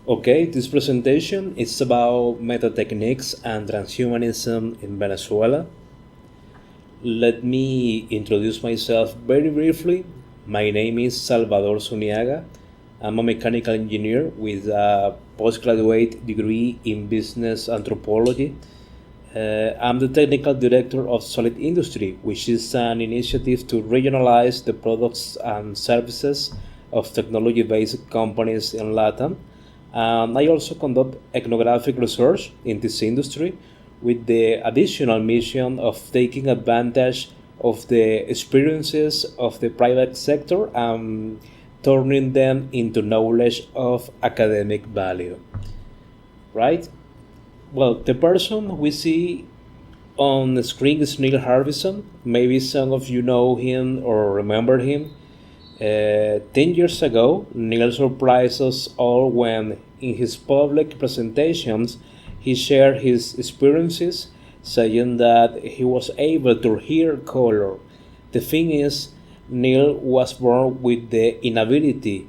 Okay, this presentation is about meta-techniques and transhumanism in Venezuela. Let me introduce myself very briefly. My name is Salvador Suniaga. I'm a mechanical engineer with a postgraduate degree in business anthropology. I'm the technical director of SolidIndustry, which is an initiative to regionalize the products and services of technology based companies in Latin. I also conduct ethnographic research in this industry with the additional mission of taking advantage of the experiences of the private sector and turning them into knowledge of academic value. Right? Well, the person we see on the screen is Neil Harbison. Maybe some of you know him or remember him. 10 years ago, Neil surprised us all when, in his public presentations, he shared his experiences, saying that he was able to hear color. The thing is, Neil was born with the inability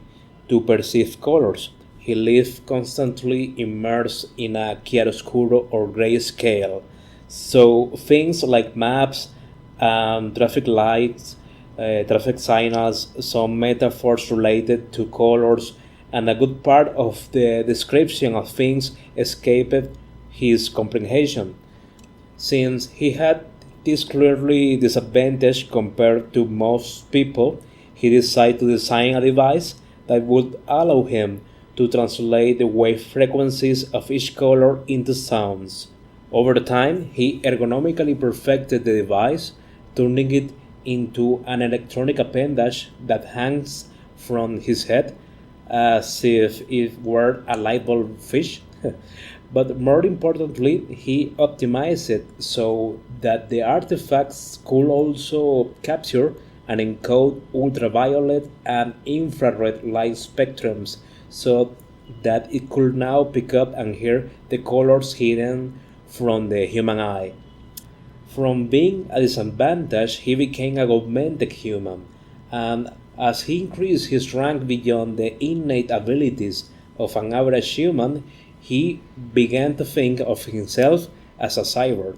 to perceive colors. He lived constantly immersed in a chiaroscuro or grayscale. So things like maps, traffic lights, traffic signals, some metaphors related to colors, and a good part of the description of things escaped his comprehension. Since he had this clearly disadvantage compared to most people, he decided to design a device that would allow him to translate the wave frequencies of each color into sounds. Over time, he ergonomically perfected the device, turning it into an electronic appendage that hangs from his head as if it were a light bulb fish. But more importantly, he optimized it so that the artifacts could also capture and encode ultraviolet and infrared light spectrums so that it could now pick up and hear the colors hidden from the human eye. From being a disadvantage, he became a augmented human, and as he increased his rank beyond the innate abilities of an average human, he began to think of himself as a cyborg.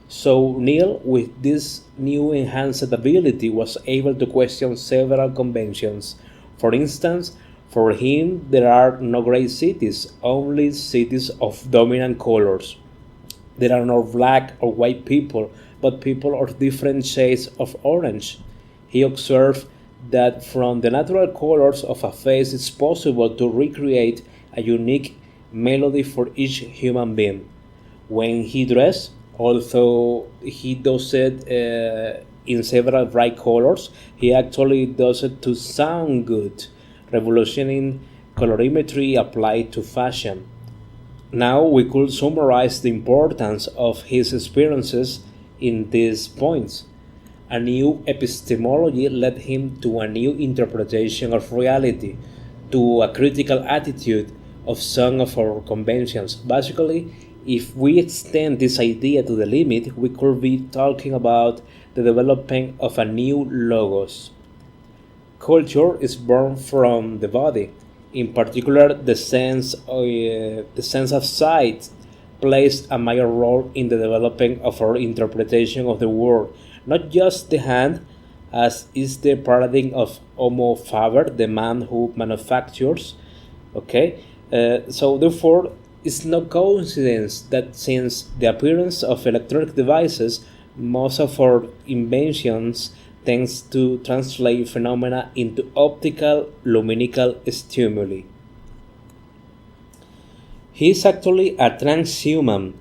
So Neil, with this new enhanced ability, was able to question several conventions. For instance, for him, there are no gray cities, only cities of dominant colors. There are no black or white people, but people of different shades of orange. He observed that from the natural colors of a face it's possible to recreate a unique melody for each human being. When he dressed, although he does it in several bright colors, he actually does it to sound good, revolutioning colorimetry applied to fashion. Now we could summarize the importance of his experiences in these points. A new epistemology led him to a new interpretation of reality, to a critical attitude of some of our conventions. Basically, if we extend this idea to the limit, we could be talking about the development of a new logos. Culture is born from the body. In particular, the sense of sight plays a major role in the developing of our interpretation of the world, not just the hand, as is the paradigm of Homo faber, the man who manufactures. Okay, so therefore, it's no coincidence that since the appearance of electronic devices, most of our inventions tends to translate phenomena into optical luminical stimuli. He is actually a transhuman.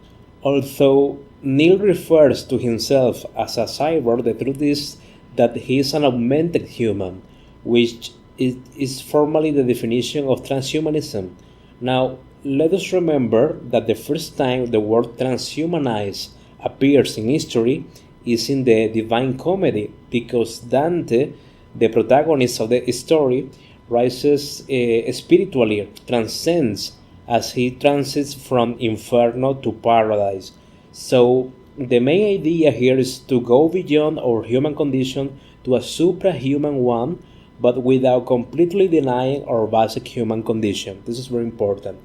Although Neil refers to himself as a cyborg, the truth is that he is an augmented human, which is formally the definition of transhumanism. Now, let us remember that the first time the word transhumanize appears in history is in the Divine Comedy, because Dante, the protagonist of the story, rises spiritually, transcends as he transits from inferno to paradise. So, the main idea here is to go beyond our human condition to a suprahuman one but without completely denying our basic human condition. This is very important.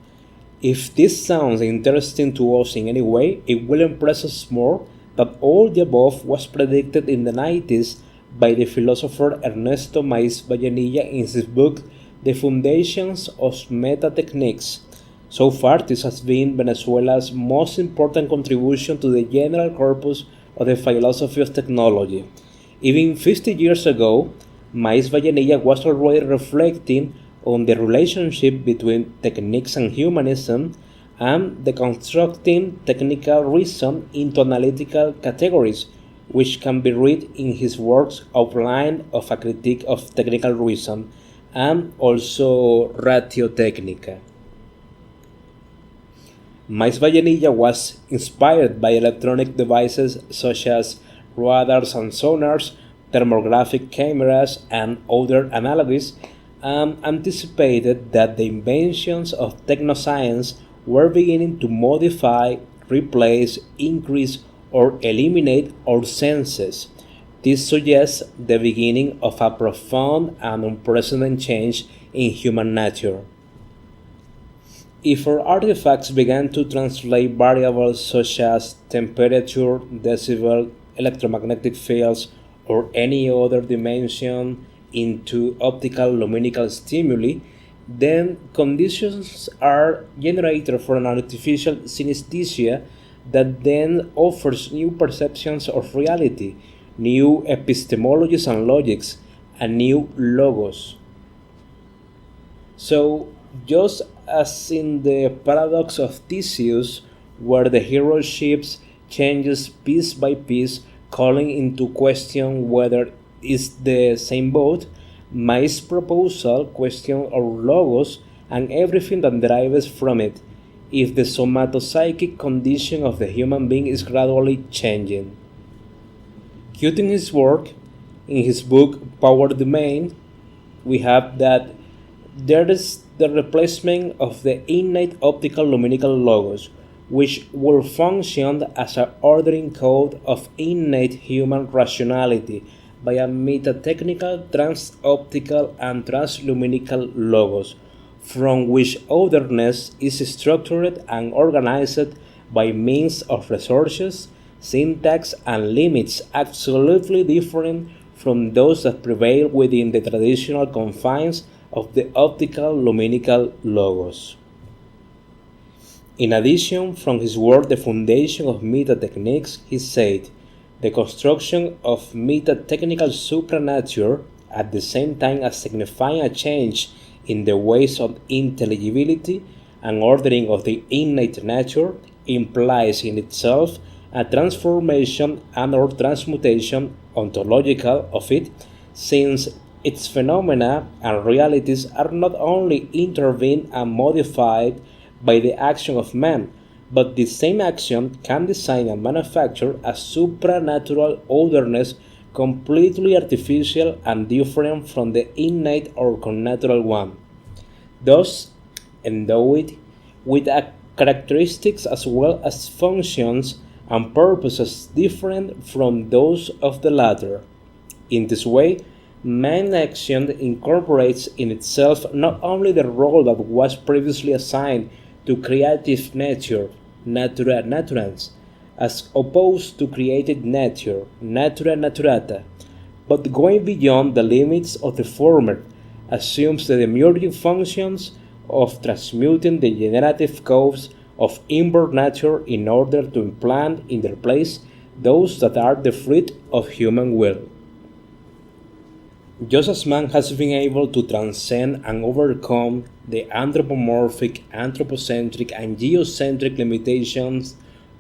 If this sounds interesting to us in any way, it will impress us more that all the above was predicted in the 90s by the philosopher Ernesto Maiz Vallenilla in his book The Foundations of Meta-Technics. So far, this has been Venezuela's most important contribution to the general corpus of the philosophy of technology. Even 50 years ago, Maiz Vallenilla was already reflecting on the relationship between techniques and humanism and deconstructing technical reason into analytical categories, which can be read in his works Outline of a Critique of Technical Reason and also Ratio Technica. Maiz Vallenilla was inspired by electronic devices such as radars and sonars, thermographic cameras, and other analogies, and anticipated that the inventions of technoscience were beginning to modify, replace, increase, or eliminate our senses. This suggests the beginning of a profound and unprecedented change in human nature. If our artifacts began to translate variables such as temperature, decibel, electromagnetic fields, or any other dimension into optical luminical stimuli, then conditions are generated for an artificial synesthesia that then offers new perceptions of reality, new epistemologies and logics, and new logos. So, just as in the paradox of Theseus, where the hero shapes changes piece by piece, calling into question whether it's the same boat, Maiz's proposal questions our logos and everything that derives from it, if the somatopsychic condition of the human being is gradually changing. Quoting his work, in his book Power Domain, we have that there is the replacement of the innate optical luminical logos, which will function as an ordering code of innate human rationality, by a meta-technical, trans-optical, and transluminical logos, from which otherness is structured and organized by means of resources, syntax, and limits absolutely different from those that prevail within the traditional confines of the optical luminical logos. In addition, from his work The Foundation of Meta-Technics, he said, the construction of meta-technical supranature, at the same time as signifying a change in the ways of intelligibility and ordering of the innate nature, implies in itself a transformation and or transmutation ontological of it, since its phenomena and realities are not only intervened and modified by the action of man, but the same action can design and manufacture a supranatural otherness completely artificial and different from the innate or connatural one, thus endowed with characteristics as well as functions and purposes different from those of the latter. In this way, man action incorporates in itself not only the role that was previously assigned to creative nature, natura naturans, as opposed to created nature, natura naturata, but going beyond the limits of the former, assumes the emerging functions of transmuting the generative codes of inborn nature in order to implant in their place those that are the fruit of human will. Just as man has been able to transcend and overcome the anthropomorphic, anthropocentric, and geocentric limitations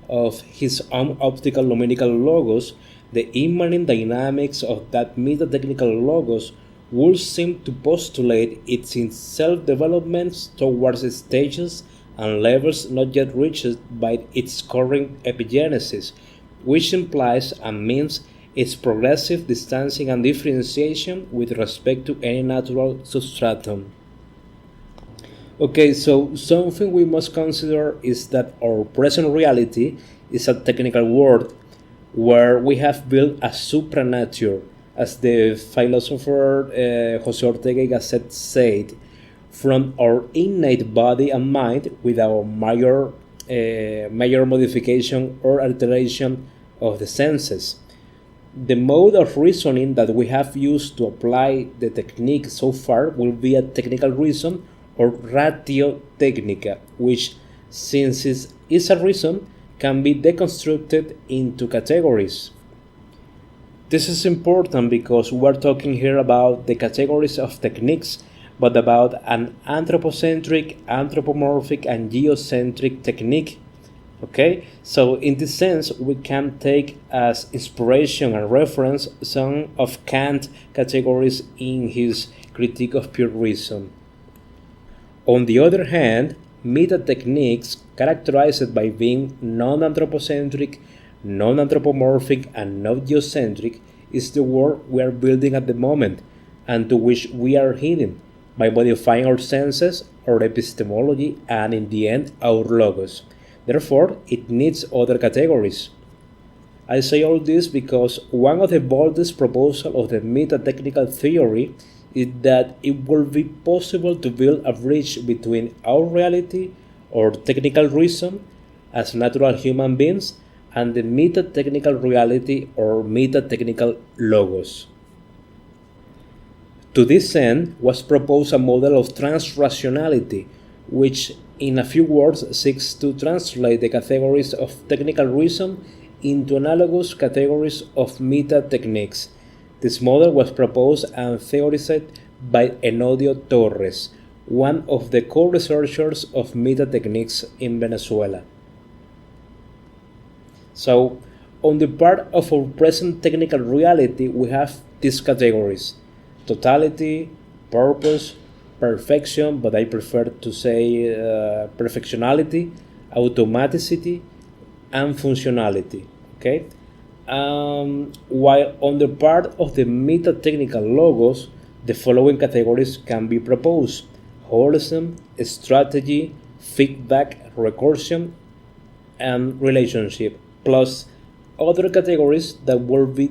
of his own optical luminical logos, the immanent dynamics of that meta-technical logos would seem to postulate its self-development towards stages and levels not yet reached by its current epigenesis, which implies and means its progressive distancing and differentiation with respect to any natural substratum. Okay, so something we must consider is that our present reality is a technical world where we have built a supranature, as the philosopher Jose Ortega y Gasset said, from our innate body and mind without major modification or alteration of the senses. The mode of reasoning that we have used to apply the technique so far will be a technical reason or ratio técnica, which, since it is a reason, can be deconstructed into categories. This is important because we're talking here about the categories of techniques, but about an anthropocentric, anthropomorphic, and geocentric technique. Okay, so in this sense, we can take as inspiration and reference some of Kant's categories in his Critique of Pure Reason. On the other hand, meta-techniques, characterized by being non-anthropocentric, non-anthropomorphic, and not-geocentric, is the world we are building at the moment, and to which we are heading, by modifying our senses, our epistemology, and in the end, our logos. Therefore, it needs other categories. I say all this because one of the boldest proposals of the meta-technical theory is that it will be possible to build a bridge between our reality, or technical reason, as natural human beings, and the meta-technical reality, or meta-technical logos. To this end was proposed a model of transrationality, which in a few words seeks to translate the categories of technical reason into analogous categories of meta-techniques. This model was proposed and theorized by Enodio Torres, one of the co-researchers of Meta-Technics in Venezuela. So, on the part of our present technical reality, we have these categories: totality, purpose, perfection, but I prefer to say perfectionality, automaticity, and functionality. Okay. While on the part of the meta-technical logos, the following categories can be proposed: holism, strategy, feedback, recursion, and relationship, plus other categories that will be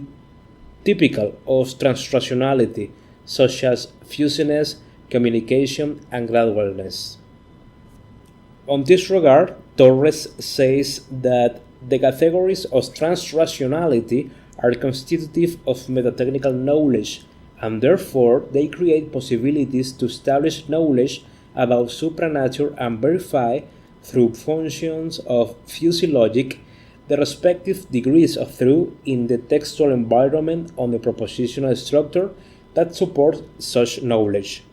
typical of transrationality, such as fusiness, communication, and gradualness. On this regard, Torres says that the categories of transrationality are constitutive of meta-technical knowledge, and therefore they create possibilities to establish knowledge about supranature and verify, through functions of physiologic, the respective degrees of truth in the textual environment on the propositional structure that supports such knowledge.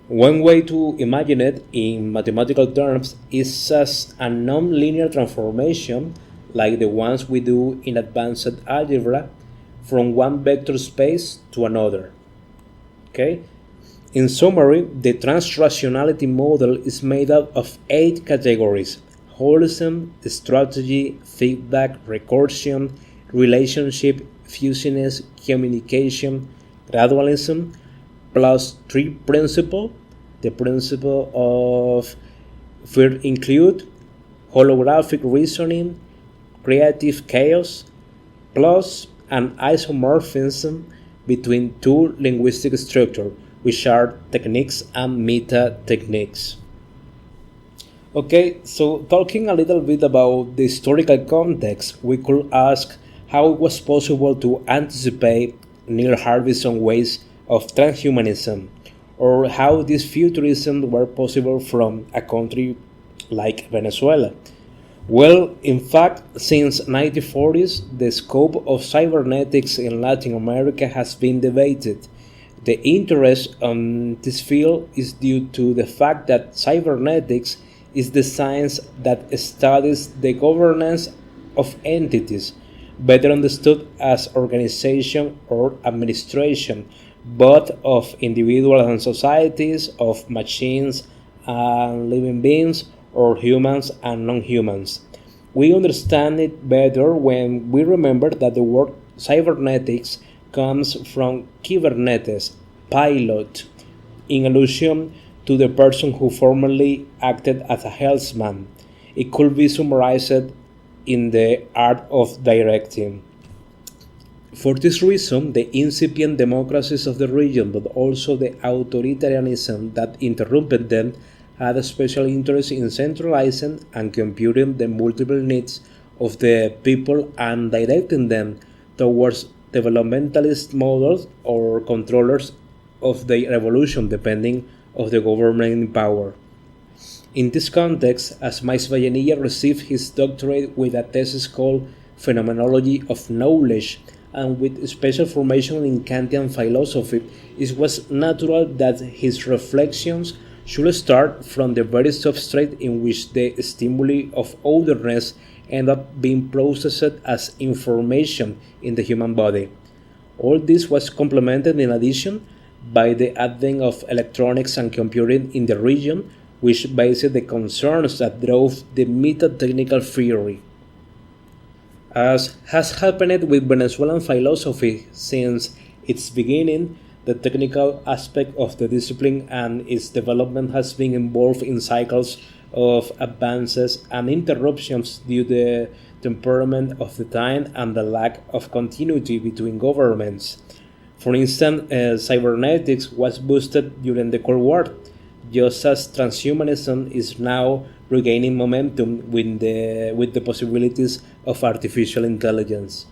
One way to imagine it in mathematical terms is as a non-linear transformation, like the ones we do in advanced algebra, from one vector space to another. Okay? In summary, the transrationality model is made up of 8 categories: holism, strategy, feedback, recursion, relationship, fusiness, communication, gradualism, plus 3 principles. The principle of first include holographic reasoning, creative chaos, plus an isomorphism between 2 linguistic structures, which are techniques and meta-techniques. Okay, so talking a little bit about the historical context, we could ask how it was possible to anticipate Neil Harbison's ways of transhumanism, or how these futurisms were possible from a country like Venezuela. Well, in fact, since 1940s, the scope of cybernetics in Latin America has been debated. The interest in this field is due to the fact that cybernetics is the science that studies the governance of entities, better understood as organization or administration, both of individuals and societies, of machines and living beings, or humans and non-humans. We understand it better when we remember that the word cybernetics comes from kybernetes, pilot, in allusion to the person who formerly acted as a helmsman. It could be summarized in the art of directing. For this reason, the incipient democracies of the region, but also the authoritarianism that interrupted them, had a special interest in centralizing and computing the multiple needs of the people and directing them towards developmentalist models or controllers of the revolution depending of the government in power. In this context, as Maisvallenilla received his doctorate with a thesis called Phenomenology of Knowledge and with special formation in Kantian philosophy, it was natural that his reflections should start from the very substrate in which the stimuli of otherness end up being processed as information in the human body. All this was complemented in addition by the advent of electronics and computing in the region, which based the concerns that drove the meta-technical theory. As has happened with Venezuelan philosophy since its beginning, the technical aspect of the discipline and its development has been involved in cycles of advances and interruptions due to the temperament of the time and the lack of continuity between governments. For instance, cybernetics was boosted during the Cold War, just as transhumanism is now regaining momentum with the possibilities of artificial intelligence.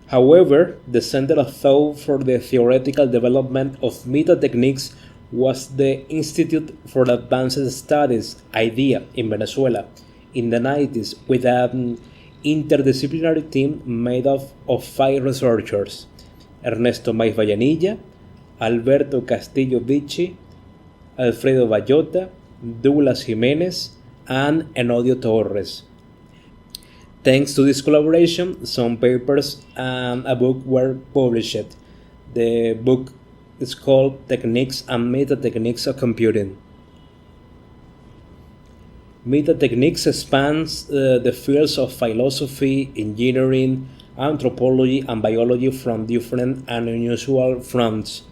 However, the center of thought for the theoretical development of Meta-Technics was the Institute for Advanced Studies IDEA in Venezuela in the 90s with an interdisciplinary team made up of 5 researchers: Ernesto Maiz Vallenilla, Alberto Castillo Vici, Alfredo Bayota, Douglas Jimenez, and Enodio Torres. Thanks to this collaboration, some papers and a book were published. The book is called Techniques and Meta-Technics of Computing. Meta-Technics spans the fields of philosophy, engineering, anthropology, and biology from different and unusual fronts.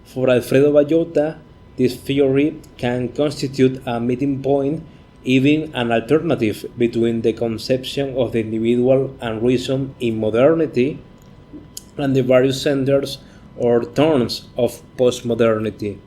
For Alfredo Bayota, this theory can constitute a meeting point, even an alternative between the conception of the individual and reason in modernity and the various centers or terms of postmodernity.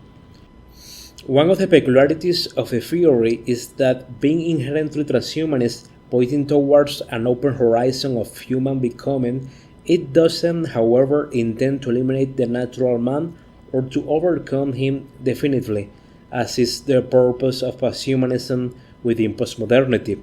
One of the peculiarities of the theory is that being inherently transhumanist, pointing towards an open horizon of human becoming, it doesn't, however, intend to eliminate the natural man or to overcome him definitively, as is the purpose of posthumanism within postmodernity.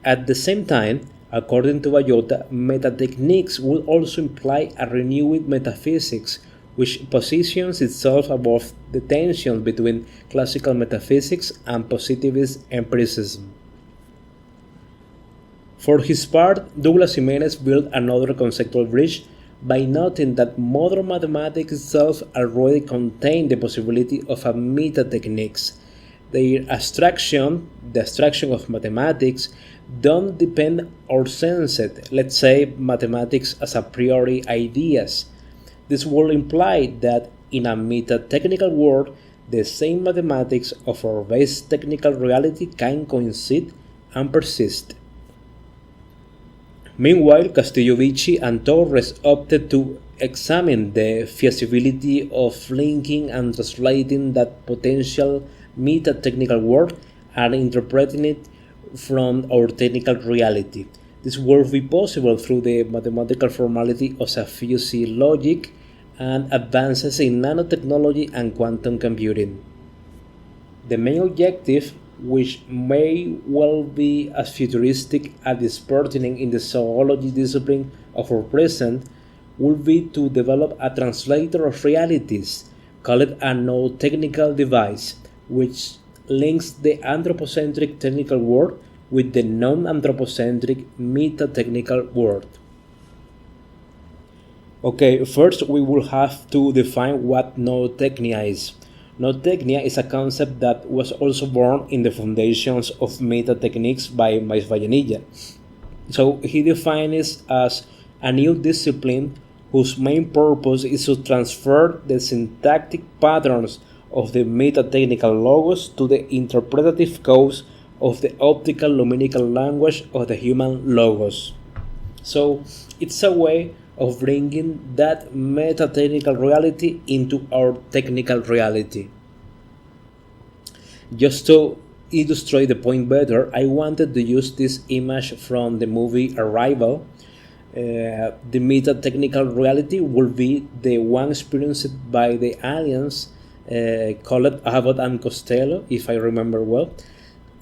At the same time, according to Bayota, meta-techniques would also imply a renewed metaphysics, which positions itself above the tension between classical metaphysics and positivist empiricism. For his part, Douglas Jimenez built another conceptual bridge by noting that modern mathematics itself already contained the possibility of a meta-techniques. Their abstraction, the abstraction of mathematics, don't depend or sense it, let's say mathematics as a priori ideas. This would imply that in a meta-technical world, the same mathematics of our base technical reality can coincide and persist. Meanwhile, Castillo Vici and Torres opted to examine the feasibility of linking and translating that potential meta-technical world and interpreting it from our technical reality. This would be possible through the mathematical formality of fuzzy logic and advances in nanotechnology and quantum computing. The main objective, which may well be as futuristic as is pertinent in the zoology discipline of our present, would be to develop a translator of realities, called a no-technical device, which links the anthropocentric technical world with the non-anthropocentric meta-technical world. Okay, first we will have to define what nootechnia is. Nootechnia is a concept that was also born in the foundations of meta-techniques by Maiz Vallenilla. So he defines it as a new discipline whose main purpose is to transfer the syntactic patterns of the meta-technical logos to the interpretative codes of the optical luminical language of the human logos. So it's a way of bringing that meta-technical reality into our technical reality. Just to illustrate the point better, I wanted to use this image from the movie Arrival. The meta-technical reality will be the one experienced by the aliens called Abbott and Costello, if I remember well,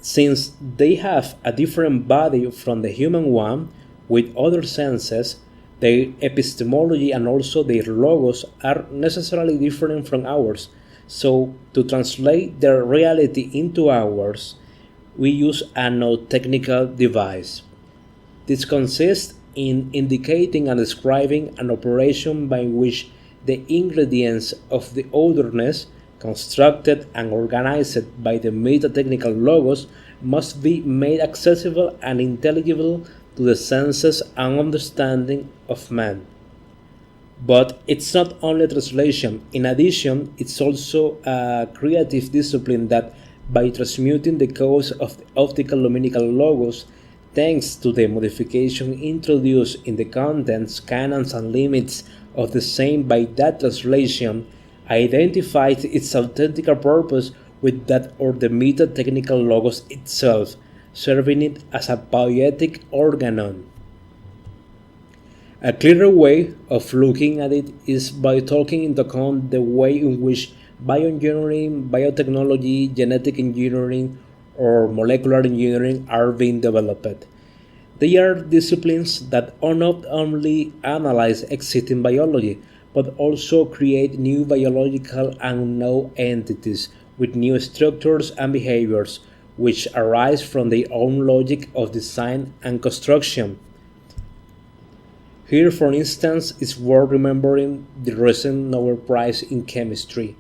since they have a different body from the human one with other senses. Their epistemology and also their logos are necessarily different from ours. So, to translate their reality into ours, we use a technical device. This consists in indicating and describing an operation by which the ingredients of the otherness, constructed and organized by the meta-technical logos, must be made accessible and intelligible to the senses and understanding of man. But it's not only translation. In addition, it's also a creative discipline that, by transmuting the codes of the optical luminical logos, thanks to the modification introduced in the contents, canons, and limits of the same by that translation, identifies its authentic purpose with that of the meta-technical logos itself, serving it as a poetic organon. A clearer way of looking at it is by taking into account the way in which bioengineering, biotechnology, genetic engineering, or molecular engineering are being developed. They are disciplines that not only analyze existing biology, but also create new biological and unknown entities with new structures and behaviors, which arise from their own logic of design and construction. Here, for instance, it's worth remembering the recent Nobel Prize in Chemistry.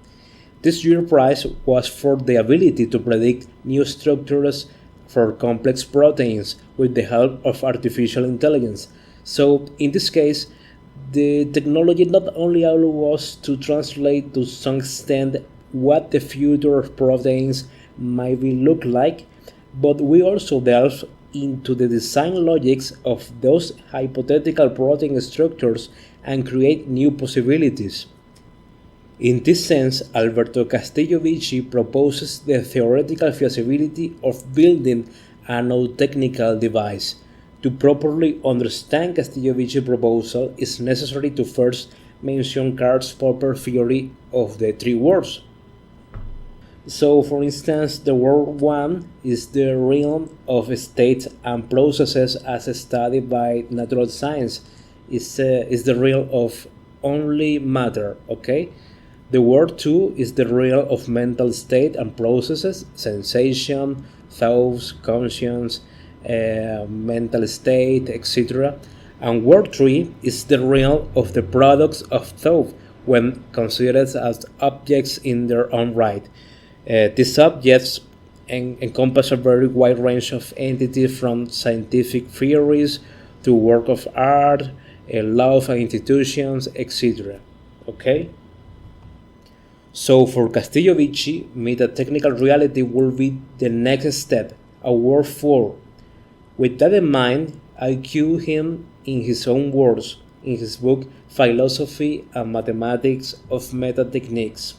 This year's prize was for the ability to predict new structures for complex proteins with the help of artificial intelligence. So, in this case, the technology not only allows us to translate to some extent what the future of proteins might look like, but we also delve into the design logics of those hypothetical protein structures and create new possibilities. In this sense, Alberto Castillo Vici proposes the theoretical feasibility of building a technical device. To properly understand Castillo Vici's proposal, it is necessary to first mention Karl Popper's theory of the three worlds. So, for instance, the world one is the realm of states and processes as studied by natural science. Is the realm of only matter, okay? The world two is the realm of mental state and processes, sensation, thoughts, conscience, mental state, etc. And world three is the realm of the products of thought when considered as objects in their own right. These subjects encompass a very wide range of entities, from scientific theories to work of art, law and institutions, etc. Okay? So for Castillo Vici, meta-technical reality will be the next step, a word for. With that in mind, I quote him in his own words in his book Philosophy and Mathematics of Meta-Technics.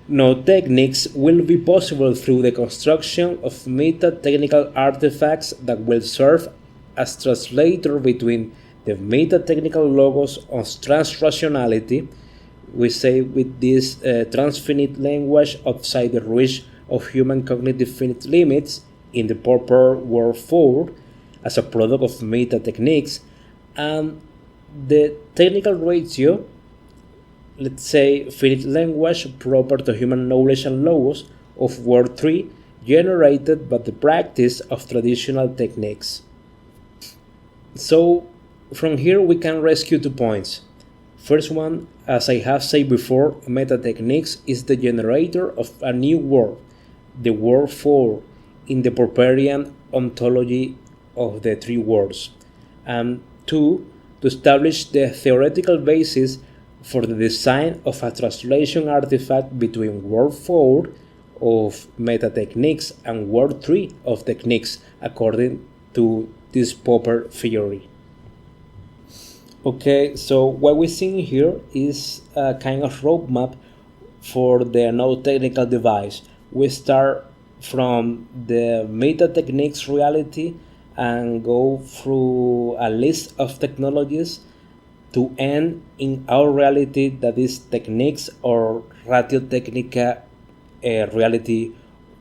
Techniques will be possible through the construction of meta-technical artifacts that will serve as translator between the meta-technical logos of transrationality, we say with this transfinite language outside the reach of human cognitive finite limits in the proper word forward as a product of meta-techniques, and the technical ratio, let's say finite language proper to human knowledge and logos of word 3 generated by the practice of traditional techniques. So from here we can rescue 2 points. First one, as I have said before, meta-techniques is the generator of a new word, the word 4, in the Popperian ontology of the 3 words. And 2, to establish the theoretical basis for the design of a translation artifact between word 4 of meta-techniques and word 3 of techniques according to this Popper theory. Okay, so what we're seeing here is a kind of roadmap for the non-technical device. We start from the Meta-Technics reality and go through a list of technologies to end in our reality, that is techniques or ratio technica reality,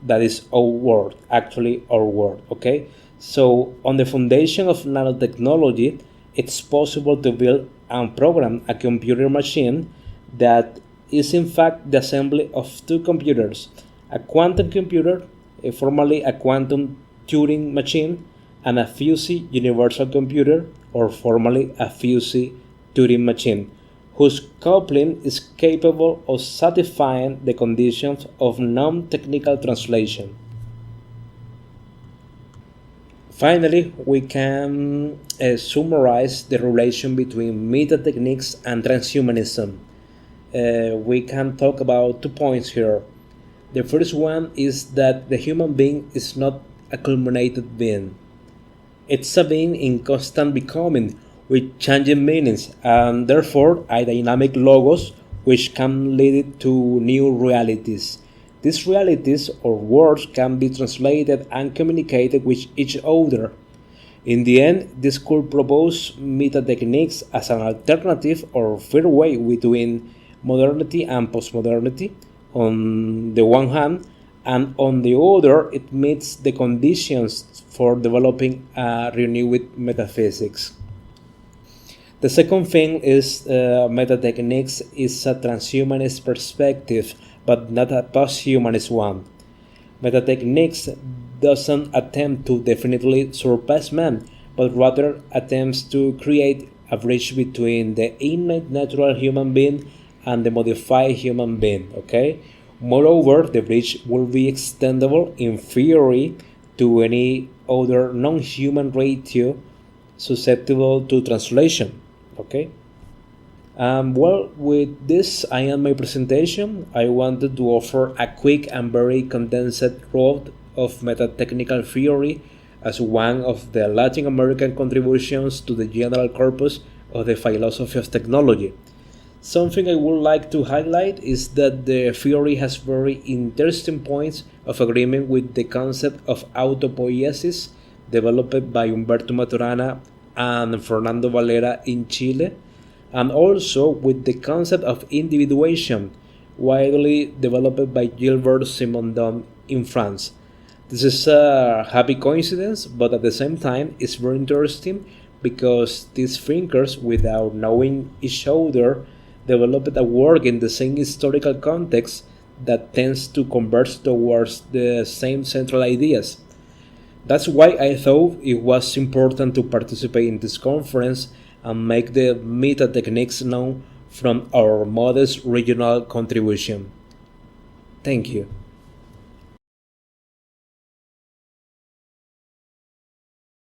that is our world, actually our world. Okay, so on the foundation of nanotechnology, it's possible to build and program a computer machine that is in fact the assembly of two computers, a quantum computer, formerly a quantum Turing machine, and a fuzzy universal computer, or formerly a fuzzy Turing machine, whose coupling is capable of satisfying the conditions of non-technical translation. Finally, we can summarize the relation between meta-techniques and transhumanism. We can talk about 2 points here. The first one is that the human being is not a culminated being. It's a being in constant becoming, with changing meanings, and therefore a dynamic logos which can lead to new realities. These realities or words can be translated and communicated with each other. In the end, this could propose meta-techniques as an alternative or fairway between modernity and postmodernity on the one hand, and on the other, it meets the conditions for developing a renewed metaphysics. The second thing is meta-techniques is a transhumanist perspective, but not a posthumanist one. Meta-techniques doesn't attempt to definitely surpass man, but rather attempts to create a bridge between the innate natural human being and the modified human being. Okay. Moreover, the bridge will be extendable in theory to any other non-human ratio susceptible to translation. Okay. Well, with this, I end my presentation. I wanted to offer a quick and very condensed road of meta-technical theory as one of the Latin American contributions to the general corpus of the philosophy of technology. Something I would like to highlight is that the theory has very interesting points of agreement with the concept of autopoiesis developed by Humberto Maturana and Fernando Valera in Chile, and also with the concept of individuation, widely developed by Gilbert Simondon in France. This is a happy coincidence, but at the same time, it's very interesting because these thinkers, without knowing each other, developed a work in the same historical context that tends to converge towards the same central ideas. That's why I thought it was important to participate in this conference and make the meta-techniques known from our modest regional contribution. Thank you.